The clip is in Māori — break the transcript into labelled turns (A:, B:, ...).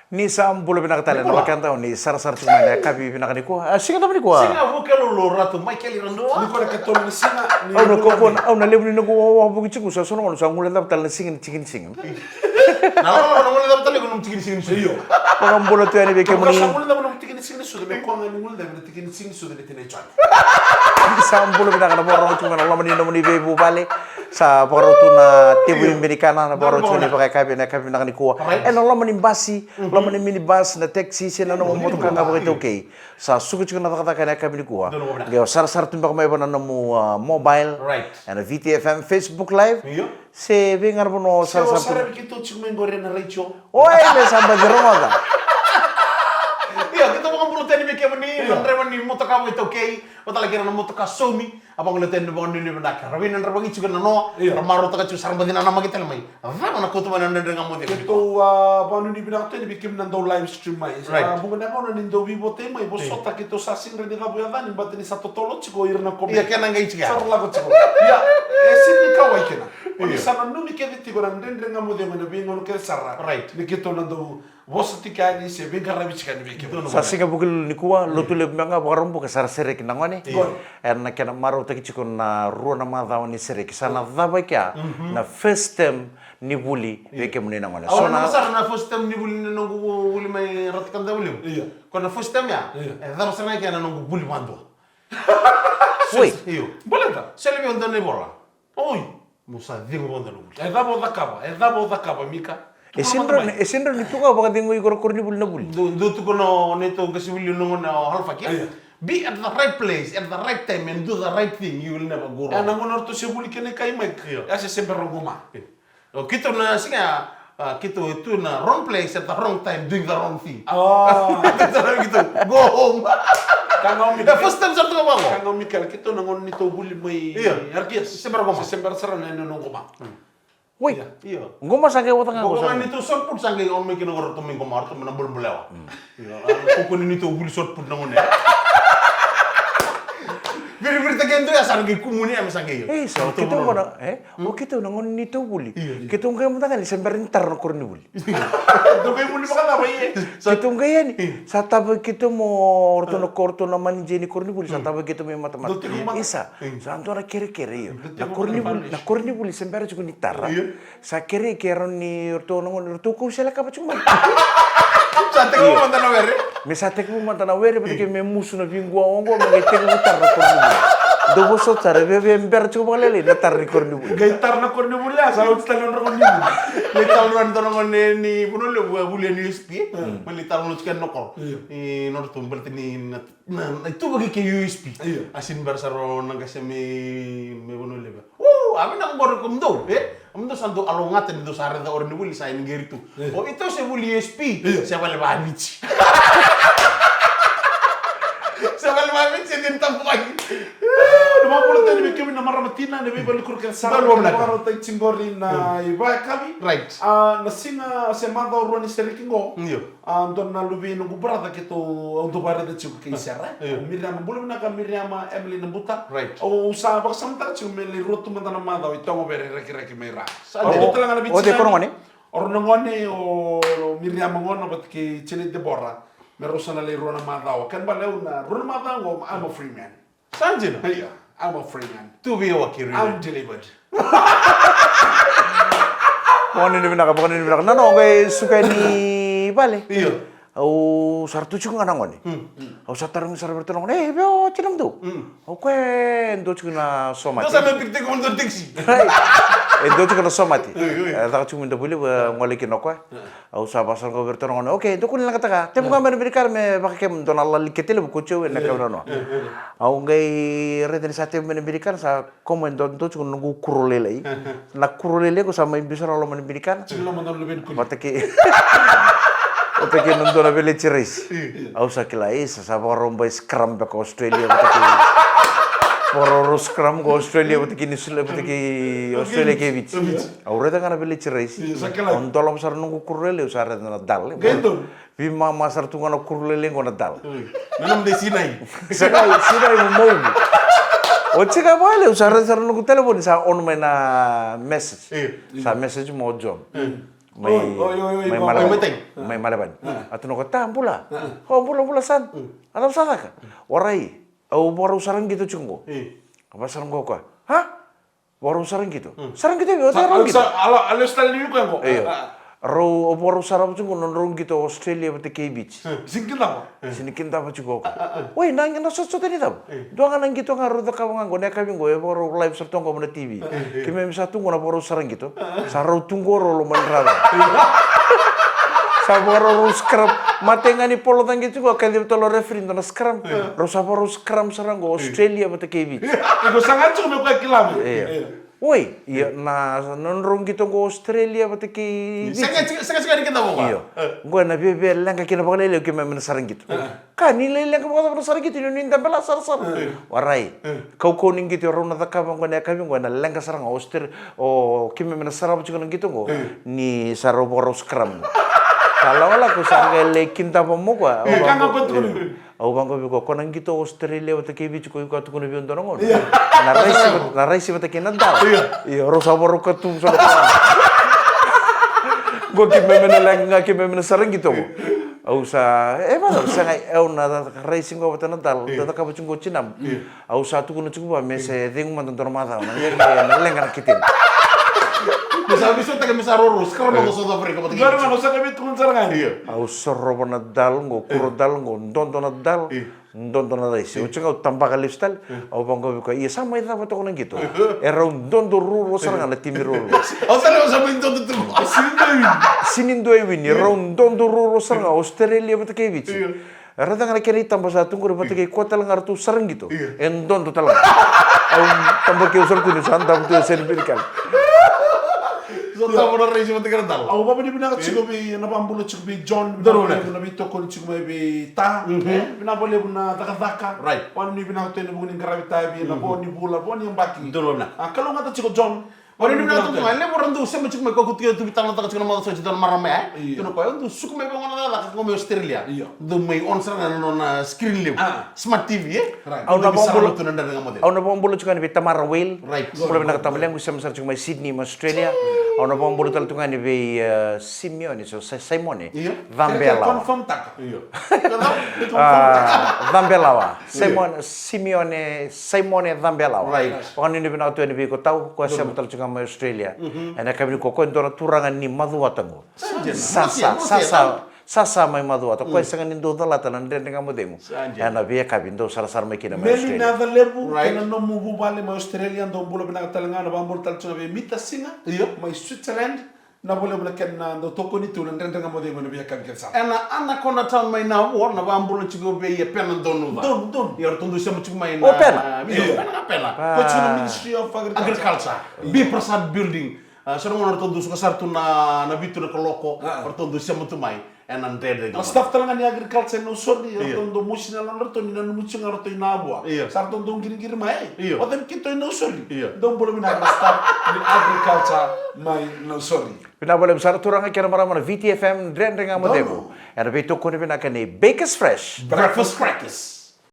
A: Ni sambulo pinakatala na wakanta ni sar-sar cuma ni kabi pinakaniku. Singa naman ko.
B: Singa mo kalo lora to Michael Irando.
C: Ni ko katol ni singa.
A: Au ko au na lebu ni ko wa bugi chiku sa sono sa ngula dap tal singin chikin singin.
B: Na ngula dap tal ko num chikin singin seyo.
A: Pagambulo to ani be ke
C: Ko sa
A: muni.
C: ngula dap num tikin singa su de ko ngani ngula dap tikin singa su de tene chan.
A: Sambulo pinakana borong cuma Allah mani nomuni be bu bale sa porotu na tebu americana na porotu ni pakai kabi pinakaniku. Allah mani basi, Allah mani minibus na taxi sina no moto kanga bakit okay. Sa suku chiku na kata kana kabi niku. Geo sar-sar tumba kamay ba na mo mobile.
B: Right.
A: And VTFM Facebook Live.
B: Iyo.
A: Se vengar bono
C: Sa
A: sar-sar
C: sara kito chuma ngore na Rachel.
A: Oy, me samba geronga.
B: Iya, kita bukan bulu tani beke mani, andre mani motoka mo ito okay. Wata lagi na motoka somi, abang ulo tani bukan ni benda. Rabi nan rabangi juga nano, ramaro taka cu sarang badina nama kita lemai. Apa mana kau tu mana nande ngamu dia.
C: Kito panu ni binak tani bikim nan do live stream mai. Bunga na ko nan do vivo tema i bosota kito sa sing redi gabu ya dani batini satu tolo chiko irna ko.
B: Iya, kena ngai ciga.
C: Sar lago chiko. Ya, esini kawai kena. Oni sana no mi kedi tigo nan dendre ngamu dia mana bingo no kel sarra.
B: Right.
C: Ni kito nan do bosoti kani se binga rabi chikani bikim.
A: Sa singa bukil nikua lotule manga bakarombo ke sar serek nangone. Erna kena maro taki chiko na ruo na madao ni serek. Sana dhaba kya na first time ni buli beke muni nangone.
B: Awal na sar na first time ni buli nongo buli mai ratkan da buli.
C: Iya.
B: Kona first time ya. Dhaba sana kya na nongo buli mando.
A: Woi.
B: Iyo.
C: Boleh tak?
B: Selebi onda ne bola. Oi. Musa dingo onda no buli.
C: Edabo da kaba mika.
A: Esindra ni tuka baka dingo ikor ni buli na buli.
B: Do tu kono neto kasi buli nongo na halfa kya. Be at the right place at the right time and do the right thing. You will never go wrong.
C: Ana ngono to se buli kene kai mek. Ya se sempre rogoma.
B: Kita na singa kita itu na wrong place at the wrong time doing the wrong thing.
C: Oh.
B: Kita gitu. Go home.
C: Kangau
B: The first time satu apa ko?
C: Kangau mikal kito nangon nito buli mai.
B: Iya.
C: Arkias.
B: Sempre rogoma.
C: Sempre sara na no goma.
A: Woi.
B: Iya.
A: Ngoma sange watanga ko
B: Gogongan
A: sa.
B: itu short put sange on making over to ming komar to menambul belewa. Iya. Koko ni itu buli short put nangon ya. Beri-beri tekan tu ya sange kumuni am sange yo.
A: So kita wana o kita nangon nito buli. Kita ngai mutanga ni sember intar no korni buli.
C: Do kai buli makala bai.
A: Kita ngai yani. Sa tabe kita mo orto no korto na manjeni korni buli sa tabe kita mo mata-mata. Isa. Sa antora kere-kere yo. Na korni buli sember chuko ni tarra. Sa kere-kere ni orto nangon orto ko sela ka pachuma.
B: Sate ko manta na were.
A: Me sate ko manta na were porque me musu na vingua ongo me tengo tarra korni buli. Dobo so tare bebe ember chuko balele na tarri korni buli.
C: Gaitar na korni buli sa utstang na korni buli.
B: Lital ran to nangon ni puno le buli ni USP. Melital no chicken nokor. Ni nor to berarti ni na itu bagi ke USP. Asin bersaro nang kasi me puno le. Amin nang bor kumdo Amdo santo alongaten do sare da orni buli sa ingeritu. O ito se buli USP. Siapa le banici. Siapa le banici din tampuan.
C: Duma pula tani bikim na maramatina ne bibal kurkel sara.
B: Baru mlaka.
C: Baru tay chingori na iba kami.
B: Right.
C: Na singa se manda uroni serikingo.
B: Iyo.
C: Don na lubi no gubrada kito auto bare de chiku ke sara. Miriam bulu na ka Miriam Emily na buta.
B: Right.
C: O sa bak samta chiku meli rotu manda na manda o tongo bere reki mera.
A: O de korongone.
C: Orno ngone o Miriam ngono bat ki chile de borra. Merosana le rona manda o kan baleu na rona manda ngo I'm a free man.
B: Sanjina.
C: Yeah, I'm a free man.
B: Tu bi wakiri.
C: I'm delivered.
A: Pokoknya ni binaka, pokoknya ni binaka. Nano, kay suka ni bale.
B: Iyo.
A: Au sartu chuko ngana ngoni. Au satarung sarberto ngoni. Beo chinam do. Au kwe ndo chuko na somati.
B: Dosa me pikte ko ndo tiksi.
A: Ndo chuko na somati. Ta chuko ndo buli ngoli kinokwa. Au sabasar ko berto ngoni. Okay, ndo kunin lang kataka. Temo ka meribikar me bakikem don Allah liketele bu kucho na kabra no. Au ngai reden sa temo meribikar sa como ndo chuko ngu kurolele. Na kurolele ko sa may bisara lo meribikar.
C: Chilo mandam leben kun.
A: Mataki Otake nando na vele chiris. Au sa kila isa sa romba scrum back Australia otake. Poro scrum go Australia otake ni sule otake Australia ke bich. Au reda kana vele chiris. On tolong sar nungu kurele usar na dal.
C: Gendo.
A: Vi mama sar tu ngana kurele ngona dal.
B: Nanam de sinai.
A: Sinai mo mo. Oche ka bale usar nungu telepon sa on mena message. Sa message mo job. may malaban. May malaban. At ano ko, ambula. Ambula san. Alam sa ka? Waray. Warau sarang gitu cunggo. Apa sarang ko ka? Ha? Warau sarang gitu. Sarang gitu yo, sarang gitu.
C: Ala style ni ko ko.
A: Iyo. Warau sarang cunggo nonrong gitu Australia bate Key Beach.
C: Singkin daw.
A: Sinikinta pa cunggo ko. Woi, nang na sosot ni daw. Doang nang gitu nga roda ka mga gone kami go warau live sa tunggo mo na TV. Kimi sa tunggo na warau sarang gitu. Sarau tunggo ro lo manrada. Saboro scrum matenga ni polo tangi juga kali tolo referee na scrum ro saboro scrum sarang go Australia bata kebi
C: Iko sangat cuma ko kilami.
A: woi iya na nonrong gitu go Australia bata kebi
B: Sanga kita mo
A: iyo go na bebe langa kina bakale ke men sarang gitu kan ni langa bakale sarang gitu ni ndambela sar warai kau koning gitu ro na ka bang go na kami go na langa sarang Australia o kimi men sarang gitu go ni saroboro scrum kalau lah aku sangat lekin tak mau gua.
C: Kan apa tu?
A: Aku bangga juga. Kau nang kita Australia atau KBC kau ikut aku nabi untuk orang. Narai sih betul kena dah. Iya, orang sabar orang ketum sabar. Gua kime sarang gitu. Aku mana sangat nada racing gua betul nadal. Tata kau cunggu cinam. Aku satu guna cukup mese tengok mantan termata. Lengan kitin.
B: Bisa tak bisa rurus karena mau South Africa betul.
C: Baru mana usah kami turun serangan.
A: Aku serba nadal ngo, kuro dal ngo, nonton nadal, nonton nadal. Ucap kau tanpa kali style, aku bangga juga. Iya sama itu apa tuh orang gitu. Era nonton ruru serangan tim ruru.
B: Oh sana usah pintu tu.
A: Sinin dua win, era nonton ruru serangan Australia betul kayak gitu. Era tangan kiri tambah satu kuro betul kayak kota lengar tu serang gitu. Nonton tu telang. Aku tambah kayak usar tu ni santam tu senpirkan.
B: So tamu race betul kena tahu.
C: Aku bapa ni bina cukup bi na pambulo cukup bi John bina bi tokon cukup bi ta bina boleh bina taka
B: Right.
C: Wan ni bina hotel ni bukan gravita bi na bon ni bula bon yang baki
B: Betul benar.
C: kalau ngata cukup John
B: Orang ini bilang tu, "Mana orang tu sama cuma kau kutia tu bitang letak cuma mau saja dalam marah meh." Tu nak kau tu suka meh bangun ada kau meh Australia. Tu meh on serangan nona screen live, smart TV ya.
A: Aku nak pambulo
B: tu nanda dengan model.
A: Aku nak pambulo juga ni Tamara Whale.
B: Right.
A: Boleh nak kata yang usah mesar cuma Sydney, Australia. Aku nak pambulo tal tu kan ni Simeone, so Simone. Vambelawa.
C: Confirm tak.
B: Iya.
A: Vambelawa. Simone Vambelawa.
B: Right.
A: Orang ini benar tu ni kau tahu kau siapa tal juga mai Australia. Ana kami ko ndora turangan ni maduatango. Sasa mai maduata. Ko sangan indo dalata nan den ngamo demo. Ana via kabindo sar mai kina mai
C: Meli
A: Australia.
C: nada lebu kana no mu bale ma Australia ndo bulo bina talanga na bambol tal tuna be mita singa mai Switzerland na boleh bina ken ndo toko ni tulan den ngamo demo no via kan kelsa.
B: Ana kona town mai na war na bambulo chigo be ya pena donu ba.
C: Don.
B: Ya tundu sama cuma mai na.
A: Oh, pena?
B: Pena.
C: Ko chuna Ministry of
B: Agriculture. Bi Prasad Building. Sarang orang tundu suka sartu na bitu na koloko. Tundu sama tu mai. Enan dede.
C: Staff talanga ni agriculture no sordi tondo musina la norto ni nanu muchinga roto inabua. Sar tondo ngiri mai. Otem kito no sordi. Don bolo mina staff ni agriculture mai no sordi.
A: Pina boleh besar turang kira mara VTFM den ngamo demo. Ana beto ko ni bina kani Bakers Fresh.
C: Breakfast crackers.